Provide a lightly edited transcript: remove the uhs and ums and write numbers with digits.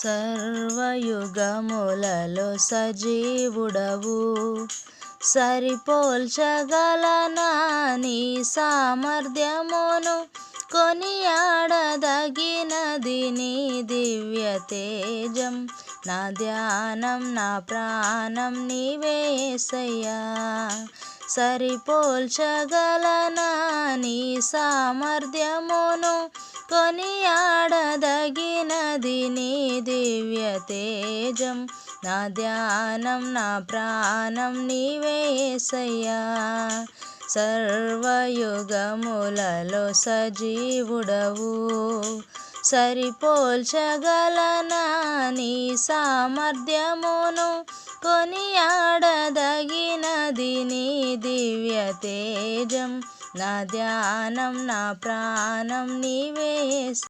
సర్వయుగములలో సజీవుడవు, సరిపోల్చగలనా నీ సామర్థ్యమును, కొనియాడదగినది నీ దివ్య తేజం. నా ధ్యానం నా ప్రాణం నీవే యేసయ్యా, సరిపోల్చగలనా నీ సామర్థ్యమును, కొనియాడదగినది నీ దివ్య తేజం. నా ధ్యానం నా ప్రాణం నీవే యేసయ్యా, సర్వయుగములలో సజీవుడవు, సరిపోల్చగలనా నీ సామర్థ్యమును, కొనియాడదగినది నీ దివ్య తేజం. నా ధ్యానం నా ప్రాణం నీవే.